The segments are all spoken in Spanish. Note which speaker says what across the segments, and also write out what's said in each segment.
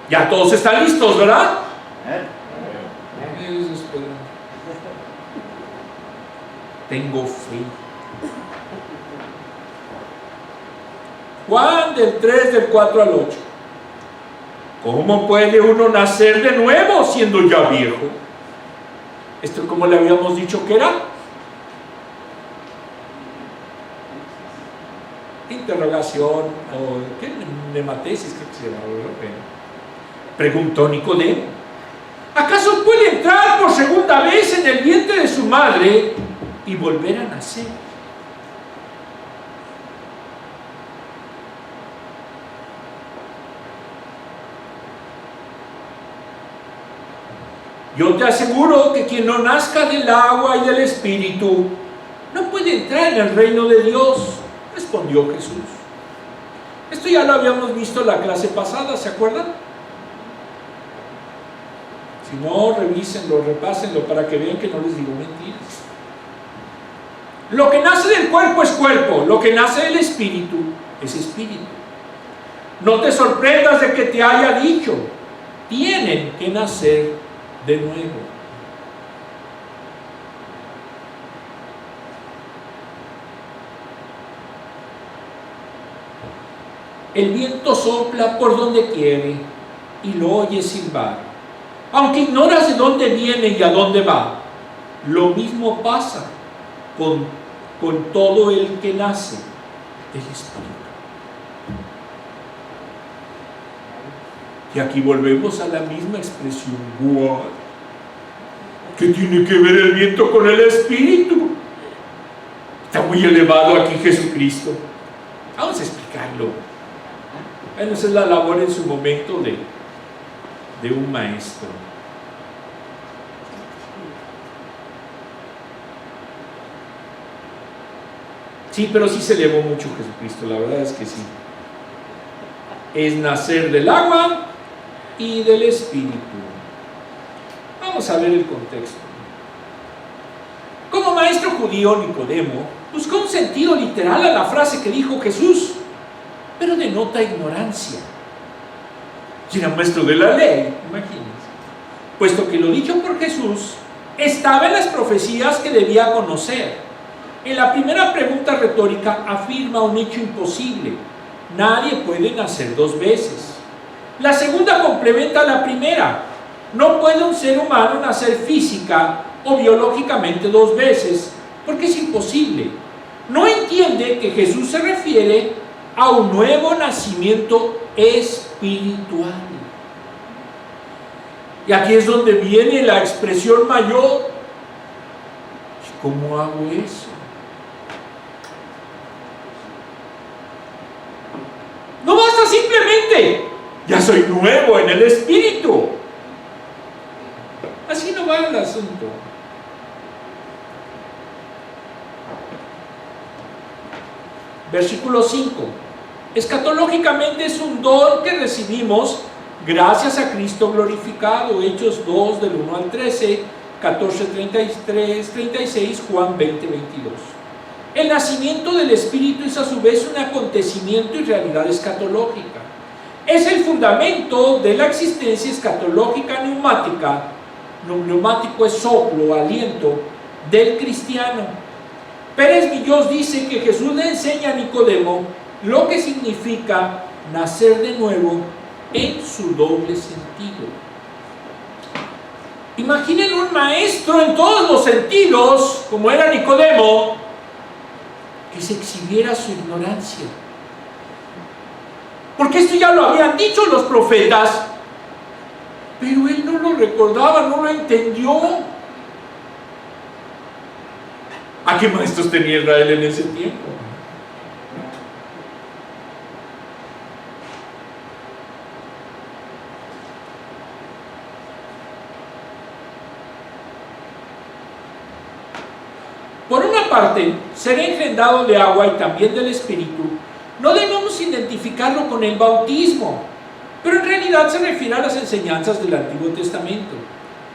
Speaker 1: Ya todos están listos, ¿verdad? Tengo fe. Juan del 3, del 4 al 8. ¿Cómo puede uno nacer de nuevo siendo ya viejo? Esto, como le habíamos dicho que era. Interrogación, o ¿qué? Nematesis, creo que se llama. Preguntó Nicodemo: ¿acaso puede entrar por segunda vez en el vientre de su madre y volver a nacer? Yo te aseguro que quien no nazca del agua y del Espíritu no puede entrar en el reino de Dios, respondió Jesús. Esto ya lo habíamos visto en la clase pasada, ¿se acuerdan? Si no, revísenlo, repásenlo para que vean que no les digo mentiras. Lo que nace del cuerpo es cuerpo, lo que nace del Espíritu es Espíritu. No te sorprendas de que te haya dicho: tienen que nacer de nuevo. El viento sopla por donde quiere y lo oyes silbar, aunque ignoras de dónde viene y a dónde va. Lo mismo pasa con todo el que nace del Espíritu. Y aquí volvemos a la misma expresión. ¿What? ¿Qué tiene que ver el viento con el Espíritu? Está muy elevado aquí Jesucristo. Vamos a explicarlo. Bueno, esa es la labor en su momento de un maestro. Sí, pero sí se elevó mucho Jesucristo, la verdad es que sí. Es nacer del agua y del Espíritu. Vamos a ver el contexto. Como maestro judío, Nicodemo buscó un sentido literal a la frase que dijo Jesús, pero denota ignorancia. Y era maestro de la ley, imagínense. Puesto que lo dicho por Jesús estaba en las profecías que debía conocer. En la primera pregunta retórica afirma un hecho imposible: nadie puede nacer dos veces. La segunda complementa a la primera: no puede un ser humano nacer física o biológicamente dos veces, porque es imposible. No entiende que Jesús se refiere a un nuevo nacimiento espiritual. Y aquí es donde viene la expresión mayor: ¿cómo hago eso? No basta simplemente: ya soy nuevo en el Espíritu. Así no va el asunto. Versículo 5. Escatológicamente es un don que recibimos gracias a Cristo glorificado. Hechos 2, del 1 al 13, 14, 33, 36, Juan 20, 22. El nacimiento del Espíritu es a su vez un acontecimiento y realidad escatológica. Es el fundamento de la existencia escatológica neumática. Neumático es soplo, aliento, del cristiano. Pérez Villós dice que Jesús le enseña a Nicodemo lo que significa nacer de nuevo en su doble sentido. Imaginen un maestro en todos los sentidos, como era Nicodemo, que se exhibiera su ignorancia. Porque esto ya lo habían dicho los profetas, pero él no lo recordaba, no lo entendió. ¿A qué maestros tenía Israel en ese tiempo? Por una parte, ser engendrado de agua y también del Espíritu, no debemos identificarlo con el bautismo, pero en realidad se refiere a las enseñanzas del Antiguo Testamento,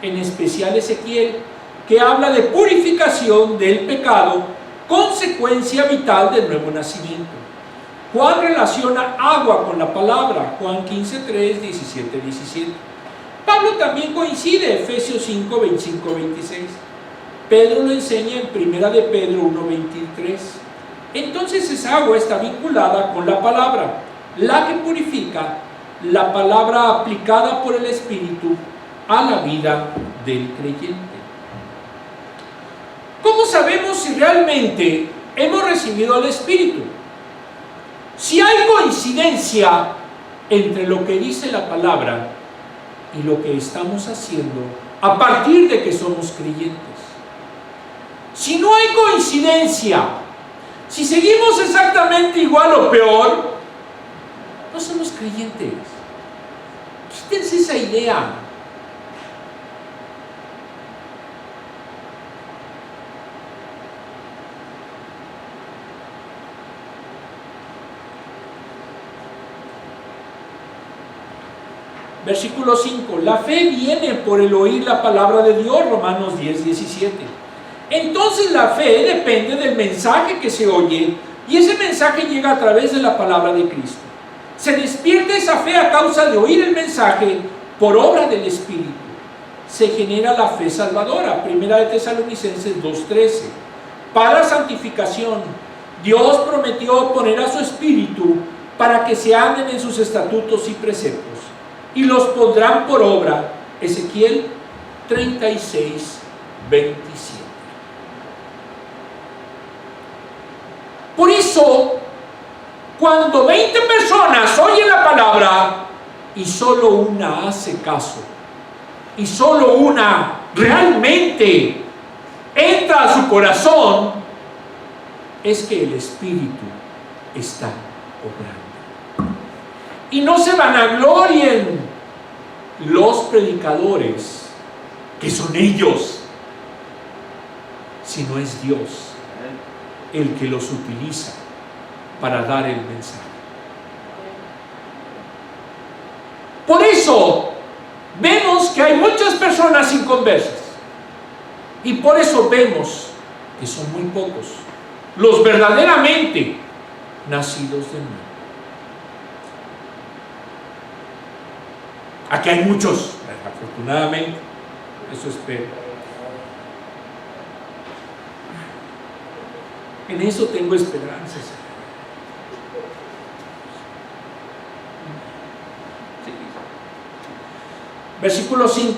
Speaker 1: en especial Ezequiel, que habla de purificación del pecado, consecuencia vital del nuevo nacimiento. Juan relaciona agua con la palabra, Juan 15:3, 17:17. Pablo también coincide, Efesios 5, 25, 26. Pedro lo enseña en 1 de Pedro 1:23. Entonces esa agua está vinculada con la palabra, la que purifica, la palabra aplicada por el Espíritu a la vida del creyente. ¿Cómo sabemos si realmente hemos recibido al Espíritu? Si hay coincidencia entre lo que dice la palabra y lo que estamos haciendo a partir de que somos creyentes. Si no hay coincidencia, si seguimos exactamente igual o peor, no somos creyentes. Quítense esa idea. Versículo 5. La fe viene por el oír la palabra de Dios, Romanos 10, 17. Entonces la fe depende del mensaje que se oye, y ese mensaje llega a través de la palabra de Cristo. Se despierta esa fe a causa de oír el mensaje por obra del Espíritu. Se genera la fe salvadora, 1 de Tesalonicenses 2:13. Para santificación, Dios prometió poner a su Espíritu para que se anden en sus estatutos y preceptos, y los pondrán por obra, Ezequiel 36, 27. Por eso, cuando 20 personas oyen la palabra y solo una hace caso, y solo una realmente entra a su corazón, es que el Espíritu está obrando. Y no se vanaglorien los predicadores, que son ellos, sino es Dios el que los utiliza para dar el mensaje. Por eso vemos que hay muchas personas inconversas, y por eso vemos que son muy pocos los verdaderamente nacidos de nuevo. Aquí hay muchos, afortunadamente, eso espero. En eso tengo esperanzas. Sí. Versículo 5.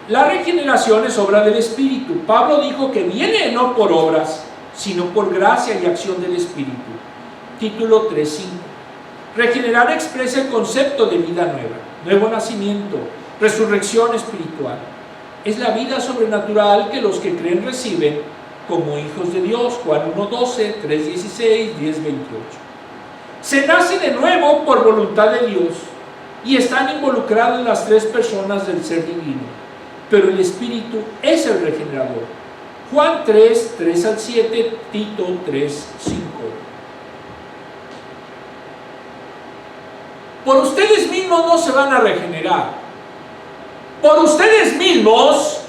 Speaker 1: La regeneración es obra del Espíritu. Pablo dijo que viene no por obras, sino por gracia y acción del Espíritu. Título 3:5. Regenerar expresa el concepto de vida nueva, nuevo nacimiento, resurrección espiritual. Es la vida sobrenatural que los que creen reciben como hijos de Dios, Juan 1:12, 3:16, 10:28. Se nace de nuevo por voluntad de Dios y están involucradas las tres personas del ser divino, pero el Espíritu es el regenerador. Juan 3, 3-7, Tito 3, 5. Por ustedes mismos no se van a regenerar. Por ustedes mismos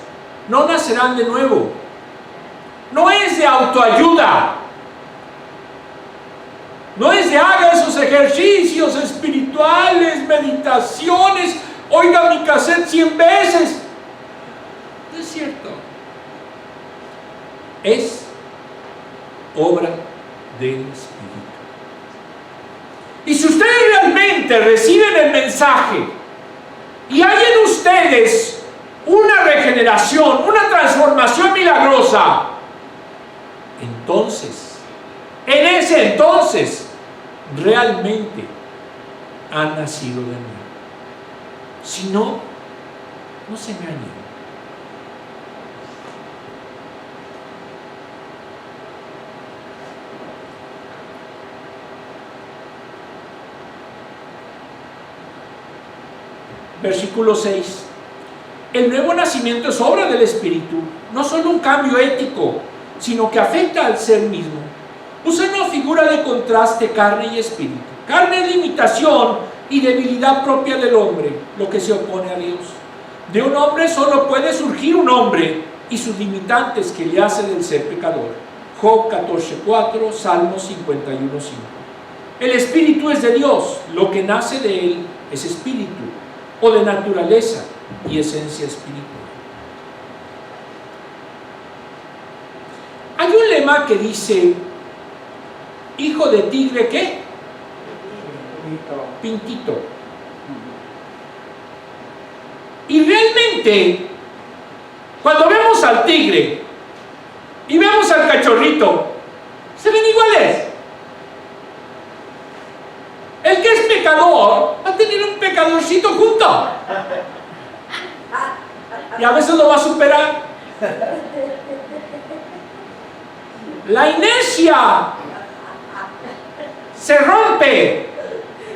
Speaker 1: no nacerán de nuevo. No es de autoayuda. No es de haga esos ejercicios espirituales, meditaciones, oiga mi cassette 100 veces. No es cierto. Es obra del Espíritu. Y si ustedes realmente reciben el mensaje y hay en ustedes una regeneración, una transformación milagrosa, entonces, en ese entonces, realmente han nacido de nuevo. Si no, no se engañen. Versículo 6. El nuevo nacimiento es obra del Espíritu, no solo un cambio ético, sino que afecta al ser mismo. Usa una figura de contraste carne y espíritu. Carne es limitación y debilidad propia del hombre, lo que se opone a Dios. De un hombre solo puede surgir un hombre y sus limitantes que le hacen del ser pecador. Job 14:4, Salmos 51:5. El espíritu es de Dios, lo que nace de él es espíritu, o de naturaleza y esencia espiritual. Hay un lema que dice, hijo de tigre, ¿qué? Pintito. Y realmente, cuando vemos al tigre y vemos al cachorrito, se ven iguales. El que es pecador va a tener un pecadorcito junto. Y a veces lo va a superar. La inercia se rompe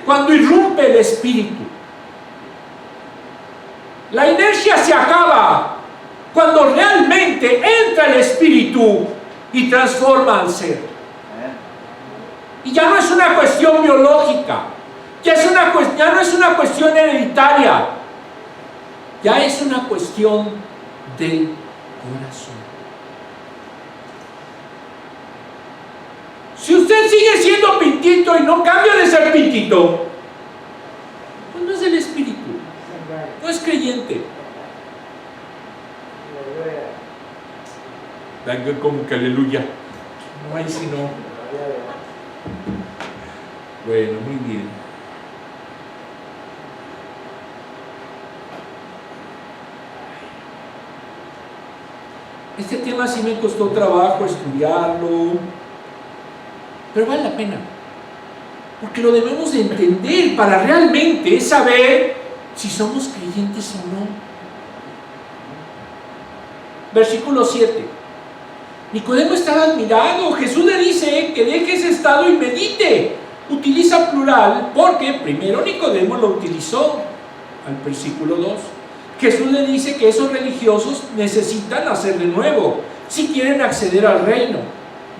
Speaker 1: cuando irrumpe el espíritu. La inercia se acaba cuando realmente entra el espíritu y transforma al ser. Y ya no es una cuestión biológica, ya no es una cuestión hereditaria, ya es una cuestión del corazón. Si usted sigue siendo pintito y no cambia de ser pintito, pues no es del espíritu, no es creyente. Venga, como que aleluya. No hay sino. Bueno, muy bien. Este tema sí me costó trabajo estudiarlo, pero vale la pena, porque lo debemos de entender para realmente saber si somos creyentes o no. Versículo 7. Nicodemo estaba admirado. Jesús le dice que deje ese estado y medite. Utiliza plural porque primero Nicodemo lo utilizó al versículo 2. Jesús le dice que esos religiosos necesitan nacer de nuevo si quieren acceder al reino.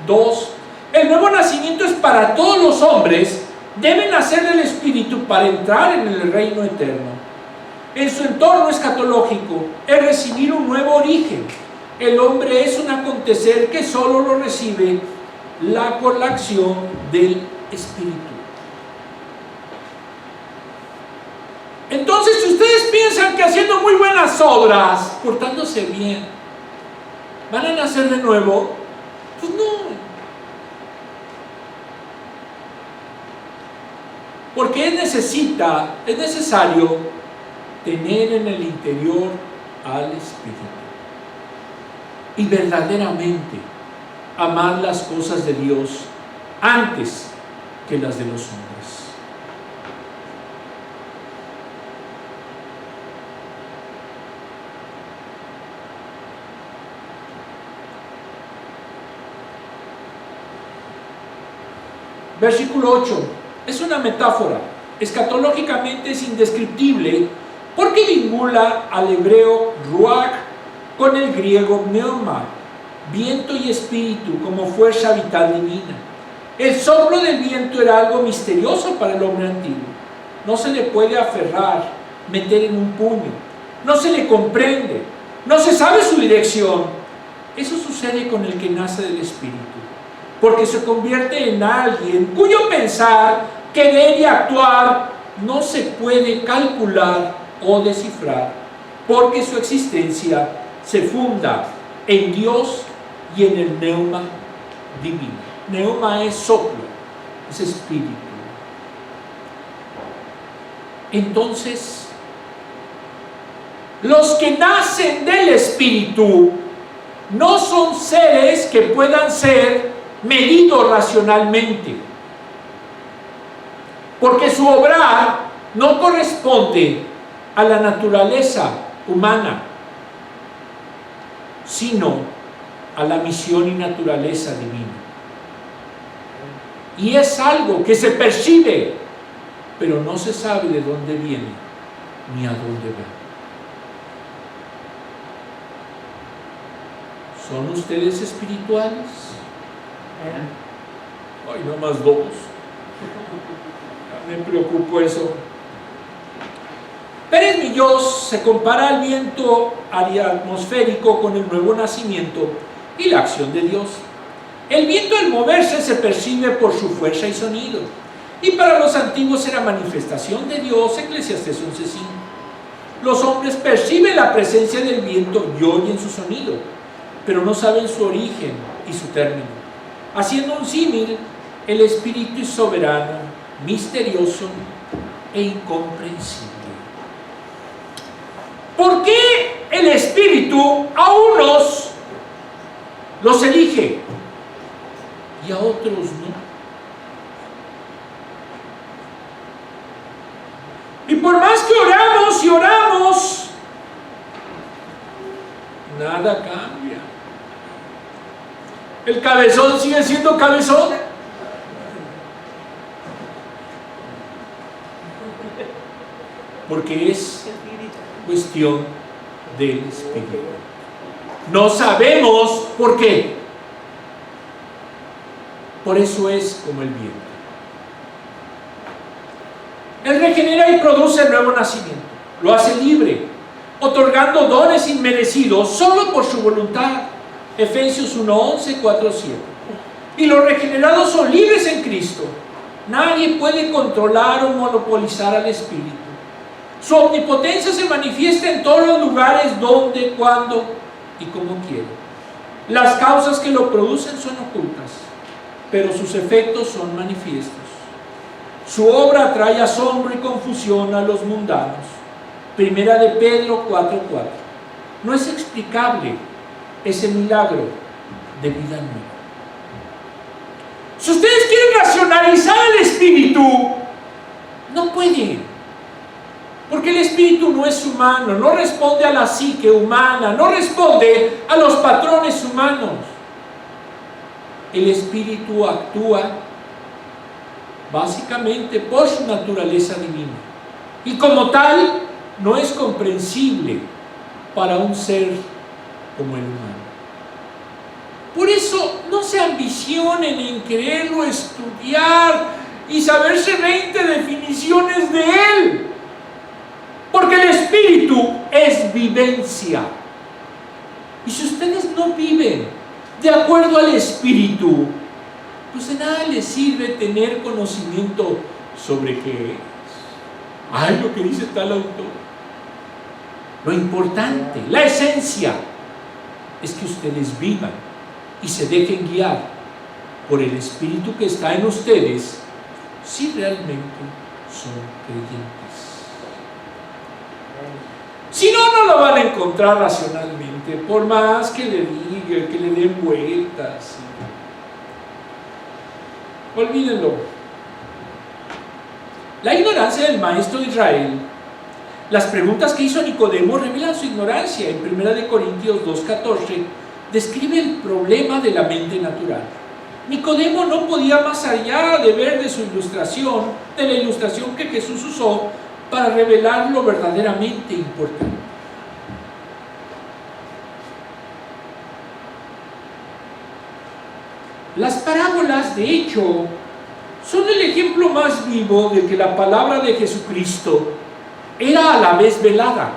Speaker 1: 2. El nuevo nacimiento es para todos los hombres. Deben nacer del Espíritu para entrar en el reino eterno. En su entorno escatológico es recibir un nuevo origen. El hombre es un acontecer que solo lo recibe con la acción del Espíritu. Entonces, si ustedes piensan que haciendo muy buenas obras, portándose bien, van a nacer de nuevo, pues no. Porque es necesario tener en el interior al Espíritu y verdaderamente amar las cosas de Dios antes que las de los hombres. Versículo 8. Es una metáfora. Escatológicamente es indescriptible porque vincula al hebreo ruach con el griego pneuma, viento y espíritu como fuerza vital divina. El soplo del viento era algo misterioso para el hombre antiguo. No se le puede aferrar, meter en un puño. No se le comprende. No se sabe su dirección. Eso sucede con el que nace del espíritu, porque se convierte en alguien cuyo pensar, querer y actuar no se puede calcular o descifrar, porque su existencia se funda en Dios y en el pneuma divino. Pneuma es soplo, es espíritu. Entonces, los que nacen del espíritu no son seres que puedan ser medidos racionalmente, porque su obrar no corresponde a la naturaleza humana, sino a la misión y naturaleza divina. Y es algo que se percibe, pero no se sabe de dónde viene ni a dónde va. ¿Son ustedes espirituales? Ay, no más dos. Me preocupo eso. Pérez Millós se compara al viento atmosférico con el nuevo nacimiento y la acción de Dios. El viento al moverse se percibe por su fuerza y sonido. Y para los antiguos era manifestación de Dios, Eclesiastés 11:5. Los hombres perciben la presencia del viento y oyen su sonido, pero no saben su origen y su término. Haciendo un símil, el Espíritu es soberano, misterioso e incomprensible. ¿Por qué el Espíritu a unos los elige y a otros no? Y por más que oramos y oramos, nada cambia. El cabezón sigue siendo cabezón. Porque es cuestión del Espíritu. No sabemos por qué. Por eso es como el viento. Él regenera y produce el nuevo nacimiento. Lo hace libre, otorgando dones inmerecidos solo por su voluntad. Efesios 1:11, 4:7. Y los regenerados son libres en Cristo. Nadie puede controlar o monopolizar al Espíritu. Su omnipotencia se manifiesta en todos los lugares, donde, cuando y como quiere. Las causas que lo producen son ocultas, pero sus efectos son manifiestos. Su obra trae asombro y confusión a los mundanos. Primera de Pedro 4:4. No es explicable ese milagro de vida nueva. Si ustedes quieren racionalizar el Espíritu, no pueden. Porque el Espíritu no es humano, no responde a la psique humana, no responde a los patrones humanos. El Espíritu actúa básicamente por su naturaleza divina. Y como tal, no es comprensible para un ser como el humano. Por eso no se ambicionen en quererlo estudiar y saberse 20 definiciones de él. Porque el Espíritu es vivencia. Y si ustedes no viven de acuerdo al Espíritu, pues de nada les sirve tener conocimiento sobre qué es. Ay, lo que dice tal autor. Lo importante, la esencia, es que ustedes vivan y se dejen guiar por el Espíritu que está en ustedes, si realmente son creyentes. Si no, no lo van a encontrar racionalmente, por más que le diga, que le den vueltas. Olvídenlo. La ignorancia del maestro de Israel, las preguntas que hizo Nicodemo revelan su ignorancia. En 1 Corintios 2:14 describe el problema de la mente natural. Nicodemo no podía más allá de ver de la ilustración que Jesús usó para revelar lo verdaderamente importante. Las parábolas, de hecho, son el ejemplo más vivo de que la palabra de Jesucristo era a la vez velada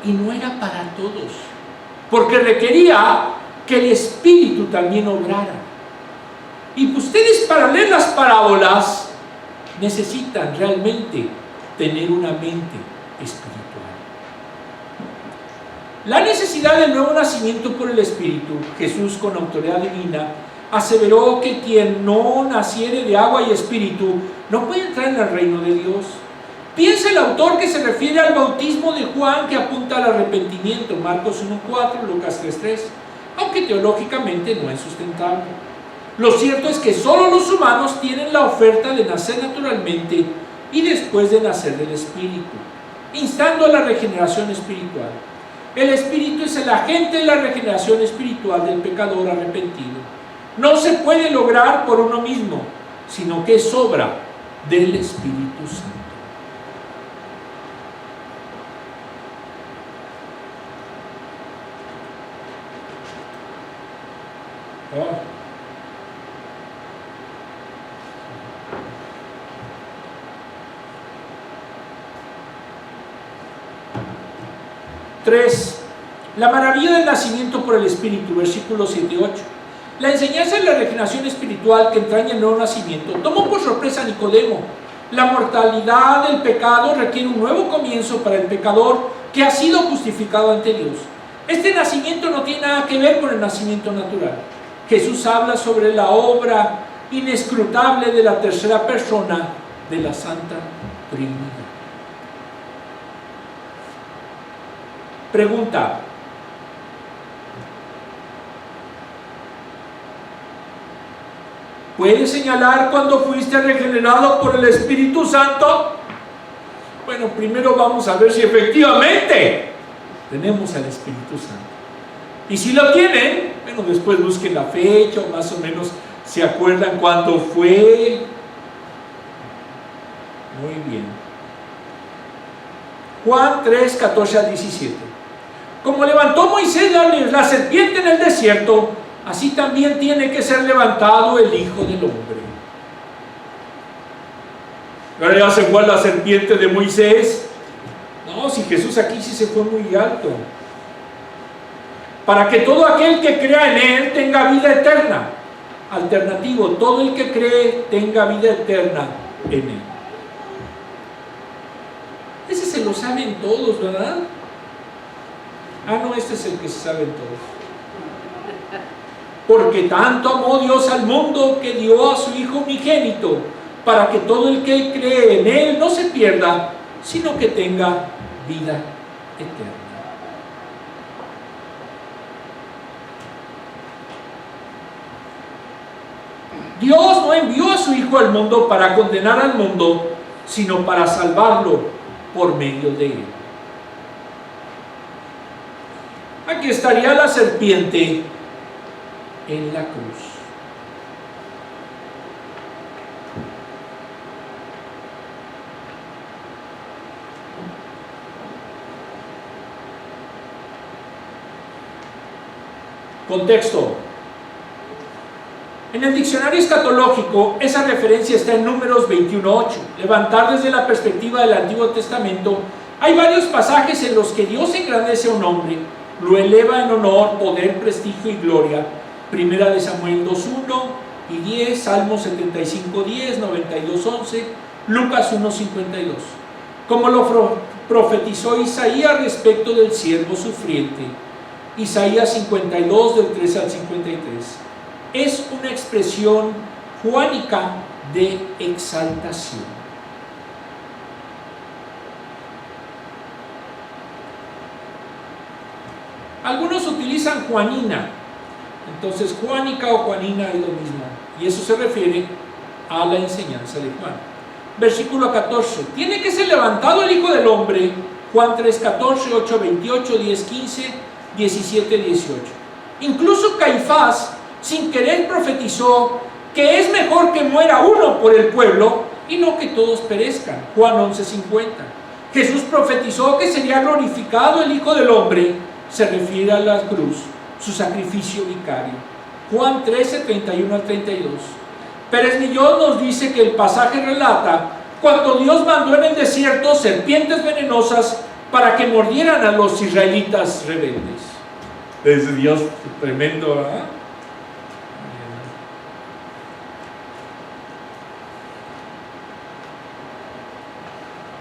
Speaker 1: y no era para todos, porque requería que el Espíritu también obrara. Y ustedes, para leer las parábolas, necesitan realmente tener una mente espiritual. La necesidad del nuevo nacimiento por el Espíritu, Jesús, con autoridad divina, aseveró que quien no naciere de agua y espíritu no puede entrar en el reino de Dios. Piensa el autor que se refiere al bautismo de Juan, que apunta al arrepentimiento, Marcos 1:4, Lucas 3:3, aunque teológicamente no es sustentable. Lo cierto es que solo los humanos tienen la oferta de nacer naturalmente y después de nacer del Espíritu, instando a la regeneración espiritual. El Espíritu es el agente de la regeneración espiritual del pecador arrepentido. No se puede lograr por uno mismo, sino que es obra del Espíritu Santo. Oh. La maravilla del nacimiento por el Espíritu, versículos 7 y 8. La enseñanza de la regeneración espiritual que entraña el nuevo nacimiento tomó por sorpresa a Nicodemo. La mortalidad del pecado requiere un nuevo comienzo para el pecador que ha sido justificado ante Dios. Este nacimiento no tiene nada que ver con el nacimiento natural. Jesús habla sobre la obra inescrutable de la tercera persona de la Santa Trinidad. Pregunta: ¿puedes señalar cuando fuiste regenerado por el Espíritu Santo? Bueno, primero vamos a ver si efectivamente tenemos al Espíritu Santo. Y si lo tienen, bueno, después busquen la fecha o más o menos se acuerdan cuándo fue. Muy bien. Juan 3, 14 a 17. Como levantó Moisés la serpiente en el desierto, así también tiene que ser levantado el Hijo del Hombre. Ahora ya se fue a la serpiente de Moisés. No, si Jesús aquí sí se fue muy alto. Para que todo aquel que crea en Él tenga vida eterna. Alternativo, todo el que cree tenga vida eterna en Él. Ese se lo saben todos, ¿verdad? Ah, no, este es el que se saben todos. Porque tanto amó Dios al mundo que dio a su Hijo unigénito, para que todo el que cree en Él no se pierda, sino que tenga vida eterna. Dios no envió a su Hijo al mundo para condenar al mundo, sino para salvarlo por medio de Él. Aquí estaría la serpiente en la cruz. Contexto. En el diccionario escatológico, esa referencia está en Números 21:8. Levantar desde la perspectiva del Antiguo Testamento, hay varios pasajes en los que Dios engrandece a un hombre, lo eleva en honor, poder, prestigio y gloria. Primera de Samuel 2:1 y 10, Salmos 75:10, 92:11, Lucas 1:52. Como lo profetizó Isaías respecto del siervo sufriente, Isaías 52 del 3 al 53. Es una expresión juánica de exaltación. Algunos utilizan Juanina, entonces Juánica o Juanina es lo mismo, y eso se refiere a la enseñanza de Juan. Versículo 14, tiene que ser levantado el Hijo del Hombre, Juan 3:14, 8:28, 10:15, 17:18. Incluso Caifás, sin querer, profetizó que es mejor que muera uno por el pueblo y no que todos perezcan, Juan 11:50. Jesús profetizó que sería glorificado el Hijo del Hombre, se refiere a la cruz, su sacrificio vicario, Juan 13:31 al 32. Pérez Millón nos dice que el pasaje relata cuando Dios mandó en el desierto serpientes venenosas para que mordieran a los israelitas rebeldes. Es Dios tremendo, ¿verdad?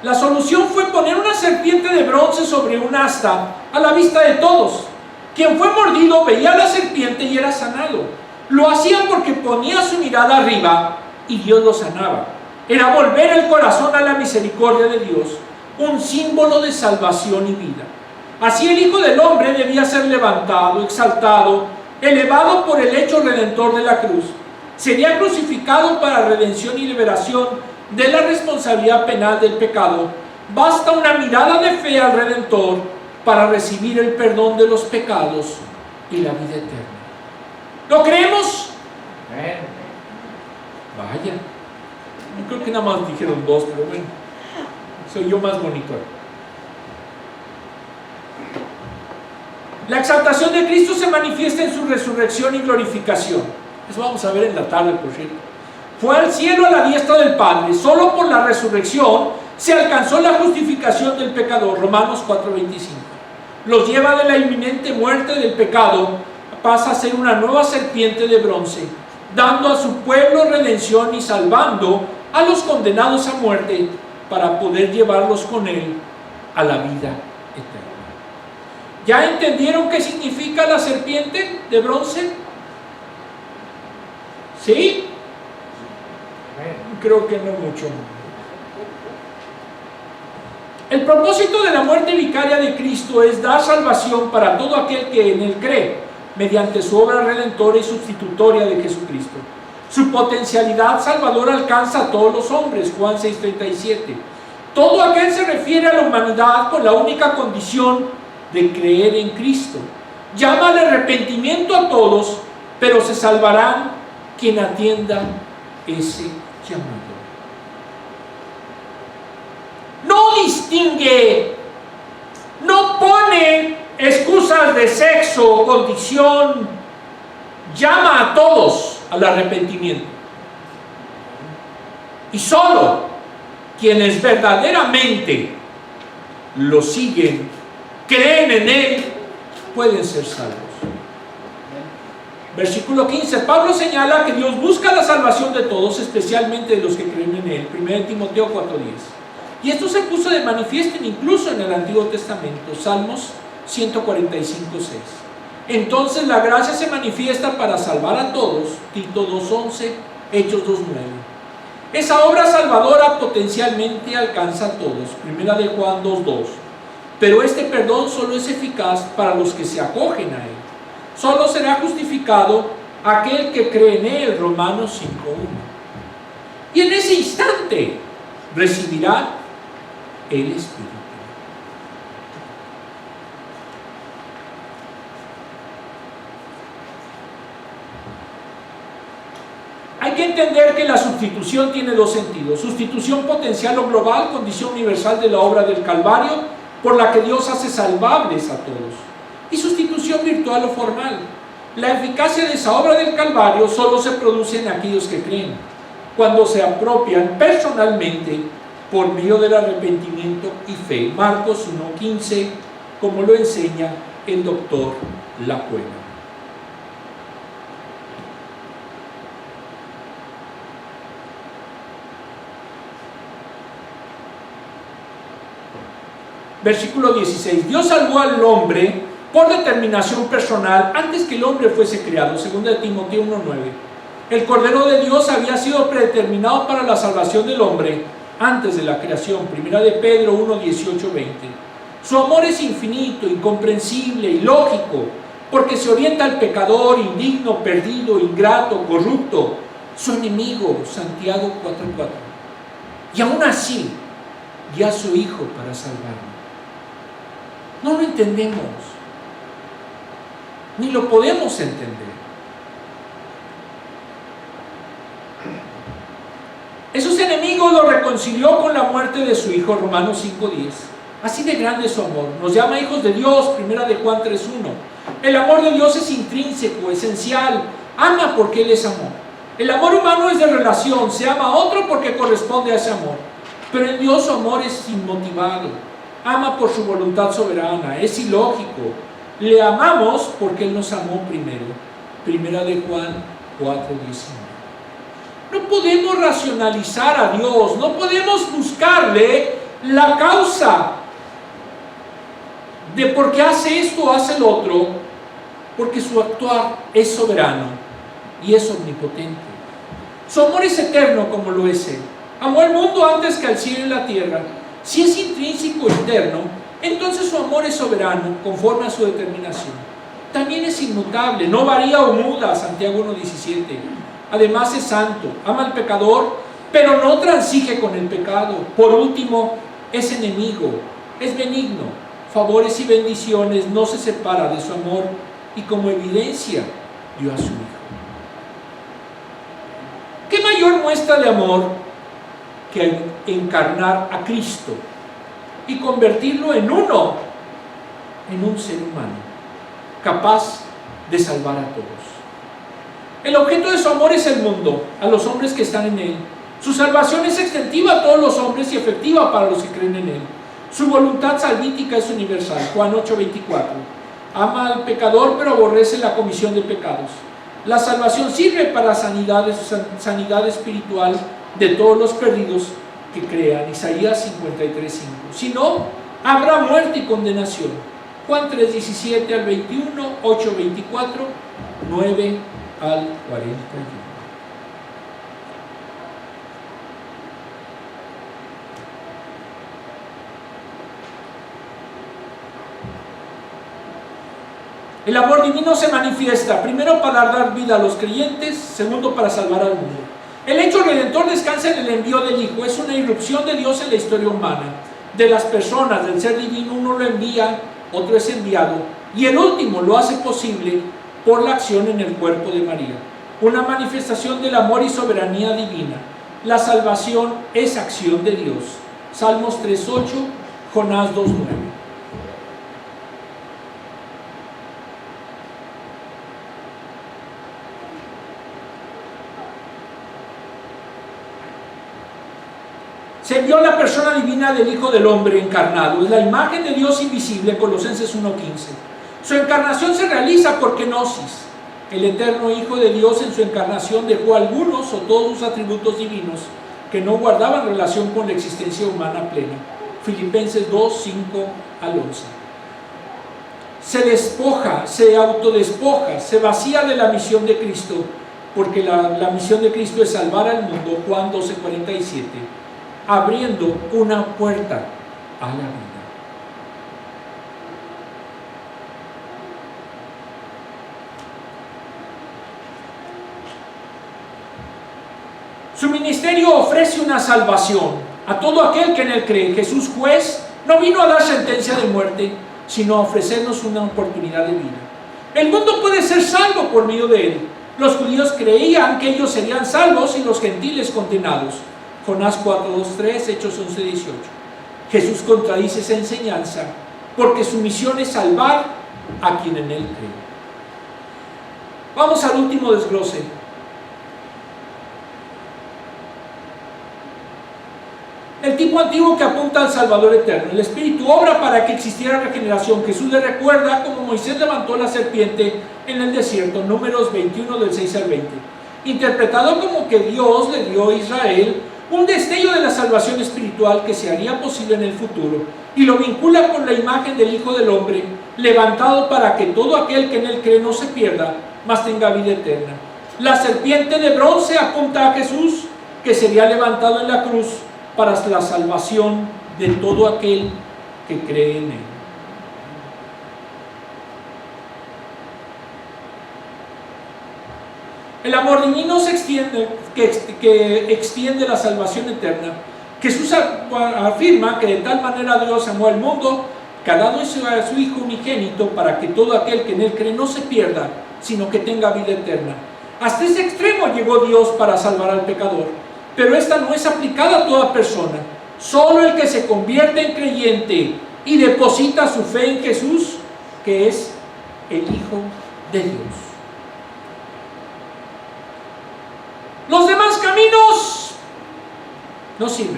Speaker 1: La solución fue poner una serpiente de bronce sobre un asta a la vista de todos. Quien fue mordido veía a la serpiente y era sanado. Lo hacían porque ponía su mirada arriba y Dios lo sanaba. Era volver el corazón a la misericordia de Dios, un símbolo de salvación y vida. Así el Hijo del Hombre debía ser levantado, exaltado, elevado por el hecho redentor de la cruz. Sería crucificado para redención y liberación de la responsabilidad penal del pecado. Basta una mirada de fe al Redentor para recibir el perdón de los pecados y la vida eterna. ¿Lo creemos? Vaya, yo creo que nada más dijeron dos, pero bueno, soy yo más bonito. La exaltación de Cristo se manifiesta en su resurrección y glorificación. Eso vamos a ver en la tarde, por cierto. Fue al cielo a la diestra del Padre. Solo por la resurrección se alcanzó la justificación del pecador. Romanos 4:25. Los lleva de la inminente muerte del pecado pasa a ser una nueva serpiente de bronce, dando a su pueblo redención y salvando a los condenados a muerte para poder llevarlos con él a la vida eterna. ¿Ya entendieron qué significa la serpiente de bronce? ¿Sí? Creo que no mucho. El propósito de la muerte vicaria de Cristo es dar salvación para todo aquel que en él cree, mediante su obra redentora y sustitutoria de Jesucristo. Su potencialidad salvadora alcanza a todos los hombres, Juan 6:37. Todo aquel se refiere a la humanidad con la única condición de creer en Cristo. Llama al arrepentimiento a todos, pero se salvarán quien atienda ese llamado. No distingue, no pone excusas de sexo o condición, llama a todos al arrepentimiento. Y solo quienes verdaderamente lo siguen, creen en él, pueden ser salvos. Versículo 15, Pablo señala que Dios busca la salvación de todos, especialmente de los que creen en él. 1 Timoteo 4:10. Y esto se puso de manifiesto incluso en el Antiguo Testamento, Salmos 145:6. Entonces la gracia se manifiesta para salvar a todos, Tito 2:11, Hechos 2:9. Esa obra salvadora potencialmente alcanza a todos, 1 de Juan 2:2. Pero este perdón solo es eficaz para los que se acogen a él. Solo será justificado aquel que cree en él, Romanos 5:1. Y en ese instante recibirá el Espíritu. Hay que entender que la sustitución tiene dos sentidos: sustitución potencial o global, condición universal de la obra del Calvario, por la que Dios hace salvables a todos; y sustitución virtual o formal. La eficacia de esa obra del Calvario solo se produce en aquellos que creen, cuando se apropian personalmente por medio del arrepentimiento y fe. Marcos 1:15, como lo enseña el doctor Lacuena. Versículo 16. Dios salvó al hombre por determinación personal antes que el hombre fuese creado. 2 de Timoteo 1:9. El Cordero de Dios había sido predeterminado para la salvación del hombre antes de la creación. 1 de Pedro 1:18-20. Su amor es infinito, incomprensible y lógico, porque se orienta al pecador indigno, perdido, ingrato, corrupto, su enemigo. Santiago 4:4. Y aún así dio a su Hijo para salvarnos. No lo entendemos, ni lo podemos entender. Esos enemigos lo reconcilió con la muerte de su Hijo, Romanos 5:10. Así de grande es su amor. Nos llama hijos de Dios, 1 de Juan 3:1. El amor de Dios es intrínseco, esencial. Ama porque Él es amor. El amor humano es de relación, se ama a otro porque corresponde a ese amor. Pero en Dios su amor es inmotivado. Ama por su voluntad soberana, es ilógico. Le amamos porque Él nos amó primero. 1 de Juan 4:19. No podemos racionalizar a Dios, no podemos buscarle la causa de por qué hace esto o hace el otro, porque su actuar es soberano y es omnipotente. Su amor es eterno como lo es Él. Amó al mundo antes que al cielo y la tierra. Si es intrínseco y eterno, entonces su amor es soberano, conforme a su determinación. También es inmutable, no varía o muda, Santiago 1:17. Además es santo, ama al pecador, pero no transige con el pecado. Por último, es enemigo, es benigno, favores y bendiciones, no se separa de su amor, y como evidencia dio a su Hijo. ¿Qué mayor muestra de amor que encarnar a Cristo y convertirlo en uno, en un ser humano, capaz de salvar a todos? El objeto de su amor es el mundo, a los hombres que están en él. Su salvación es extensiva a todos los hombres y efectiva para los que creen en él. Su voluntad salvífica es universal, Juan 8:24. Ama al pecador, pero aborrece la comisión de pecados. La salvación sirve para sanidad espiritual de todos los perdidos que crean. Isaías 53:5. Si no, habrá muerte y condenación. Juan 3:17 al 21, 8:24, 9 al 41. El amor divino se manifiesta, primero para dar vida a los creyentes, segundo para salvar al mundo. El hecho redentor descansa en el envío del Hijo, es una irrupción de Dios en la historia humana. De las personas, del ser divino, uno lo envía, otro es enviado, y el último lo hace posible por la acción en el cuerpo de María. Una manifestación del amor y soberanía divina. La salvación es acción de Dios. Salmos 3:8, Jonás 2:9. Se envió la persona divina del Hijo del Hombre encarnado, es la imagen de Dios invisible, Colosenses 1:15. Su encarnación se realiza por kenosis. El eterno Hijo de Dios en su encarnación dejó algunos o todos sus atributos divinos que no guardaban relación con la existencia humana plena. Filipenses 2:5 al 11. Se despoja, se autodespoja, se vacía de la misión de Cristo, porque la misión de Cristo es salvar al mundo. Juan 12:47. Abriendo una puerta a la vida. Su ministerio ofrece una salvación a todo aquel que en él cree. Jesús, juez, no vino a dar sentencia de muerte, sino a ofrecernos una oportunidad de vida. El mundo puede ser salvo por medio de él. Los judíos creían que ellos serían salvos y los gentiles condenados. Jonás 4:2-3, Hechos 11:18. Jesús contradice esa enseñanza porque su misión es salvar a quien en él cree. Vamos al último desglose. El tipo antiguo que apunta al Salvador eterno. El Espíritu obra para que existiera regeneración. Jesús le recuerda como Moisés levantó la serpiente en el desierto, Números 21 del 6 al 20. Interpretado como que Dios le dio a Israel un destello de la salvación espiritual que se haría posible en el futuro, y lo vincula con la imagen del Hijo del Hombre, levantado para que todo aquel que en él cree no se pierda, mas tenga vida eterna. La serpiente de bronce apunta a Jesús, que sería levantado en la cruz para la salvación de todo aquel que cree en él. El amor divino se extiende, que extiende la salvación eterna. Jesús afirma que de tal manera Dios amó al mundo que ha dado a su Hijo unigénito para que todo aquel que en él cree no se pierda, sino que tenga vida eterna. Hasta ese extremo llegó Dios para salvar al pecador, pero esta no es aplicada a toda persona. Solo el que se convierte en creyente y deposita su fe en Jesús, que es el Hijo de Dios. Los demás caminos no sirven.